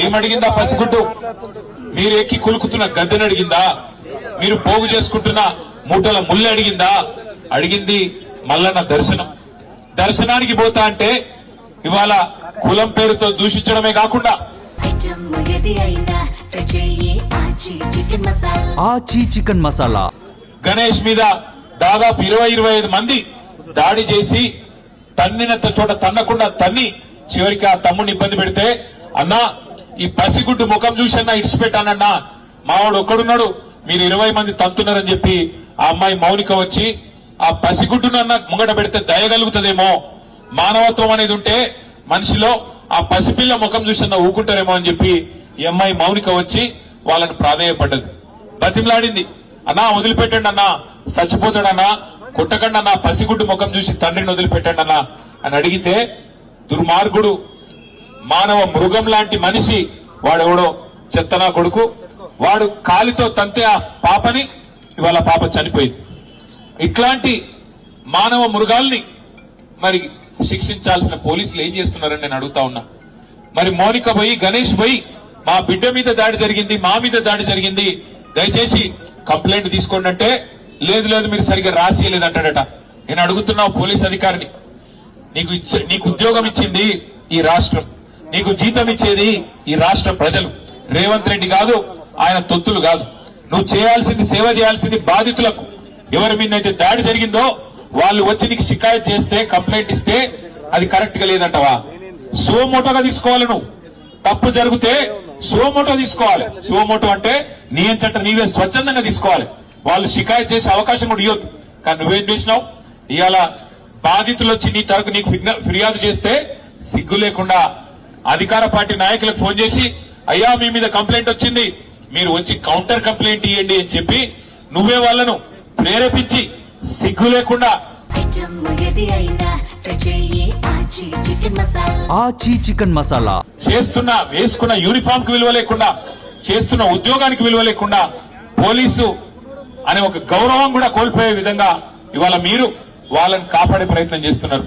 ఏమడిగిందా పసిగుడ్డు? మీరు ఎక్కి కులుకుతున్న గద్దెని అడిగిందా? మీరు పోగు చేసుకుంటున్న మూటల ముళ్ళు అడిగిందా? అడిగింది మల్లన్న దర్శనం. దర్శనానికి పోతా అంటే ఇవాళ కులం పేరుతో దూషించడమే కాకుండా ఆచి చికెన్ మసాలా గణేష్ మీద దాదాపు 20-25 మంది దాడి చేసి తన్నినంత చోట తన్నకుండా తన్ని చివరికి ఆ తమ్ముడిని ఇబ్బంది పెడితే, అన్నా ఈ పసిగుడ్డు ముఖం చూసన్నా ఇడిచిపెట్టానన్నా, మావాడు ఒక్కడున్నాడు, మీరు 20 మంది తంతున్నారని చెప్పి ఆ అమ్మాయి మౌనిక వచ్చి ఆ పసిగుడ్డునన్నా ముంగట పెడితే దయగలుగుతుందేమో, మానవత్వం అనేది ఉంటే మనిషిలో ఆ పసిపిల్ల ముఖం చూసన్నా ఊకుంటారేమో అని చెప్పి ఈ అమ్మాయి మౌనిక వచ్చి వాళ్ళని ప్రాధేయపడ్డది, బతిమలాడింది. అన్నా వదిలిపెట్టండి అన్నా, చచ్చిపోతాడన్నా, కొట్టకండి అన్నా, పసిగుడ్డు ముఖం చూసి తండ్రిని వదిలిపెట్టండి అన్నా అని అడిగితే, దుర్మార్గుడు మానవ మృగం లాంటి మనిషి వాడెవడో చెత్తనా కొడుకు, వాడు కాలితో తంతే ఆ పాపని, ఇవాళ పాప చనిపోయింది. ఇట్లాంటి మానవ మృగాల్ని మరి శిక్షించాల్సిన పోలీసులు ఏం చేస్తున్నారని నేను అడుగుతా ఉన్నా. మరి మౌనిక పోయి గణేష్ పోయి మా బిడ్డ మీద దాడి జరిగింది, మా మీద దాడి జరిగింది, దయచేసి కంప్లైంట్ తీసుకోండి అంటే, లేదు లేదు మీరు సరిగ్గా రాసియలేదంటాడట. నేను అడుగుతున్నా పోలీస్ అధికారిని, నీకు ఉద్యోగం ఇచ్చింది ఈ రాష్ట్రం, నీకు జీతం ఇచ్చేది ఈ రాష్ట్ర ప్రజలు, రేవంత్ రెడ్డి కాదు, ఆయన తొత్తులు కాదు. నువ్వు చేయాల్సింది, సేవ చేయాల్సింది బాధితులకు. ఎవరి మీదైతే దాడి జరిగిందో వాళ్ళు వచ్చి నీకు షికాయత్ చేస్తే, కంప్లైంట్ ఇస్తే అది కరెక్ట్ గా లేదంటవా? సోమోటోగా తీసుకోవాలి. నువ్వు తప్పు జరిగితే సోమోటో తీసుకోవాలి. సోమోటో అంటే నీ అంచట నీవే స్వచ్ఛందంగా తీసుకోవాలి. వాళ్ళు షికాయత్ చేసే అవకాశం కూడా ఇవ్వద్దు. కానీ నువ్వేం చేసినావు? ఇవాళ బాధితులు వచ్చి నీ తరపు నీకు ఫిర్యాదు చేస్తే సిగ్గు లేకుండా అధికార పార్టీ నాయకులకు ఫోన్ చేసి, అయ్యా మీ మీద కంప్లైంట్ వచ్చింది, మీరు వచ్చి కౌంటర్ కంప్లైంట్ ఇవ్వండి అని చెప్పి నువ్వే వాళ్ళను ప్రేరేపించి సిగ్గు లేకుండా ఆచి చికెన్ మసాలా చేస్తున్న, వేసుకున్న యూనిఫామ్ కి విలువ లేకుండా, చేస్తున్న ఉద్యోగానికి విలువ లేకుండా, పోలీసు అనే ఒక గౌరవం కూడా కోల్పోయే విధంగా ఇవాళ మీరు వాళ్ళని కాపాడే ప్రయత్నం చేస్తున్నారు.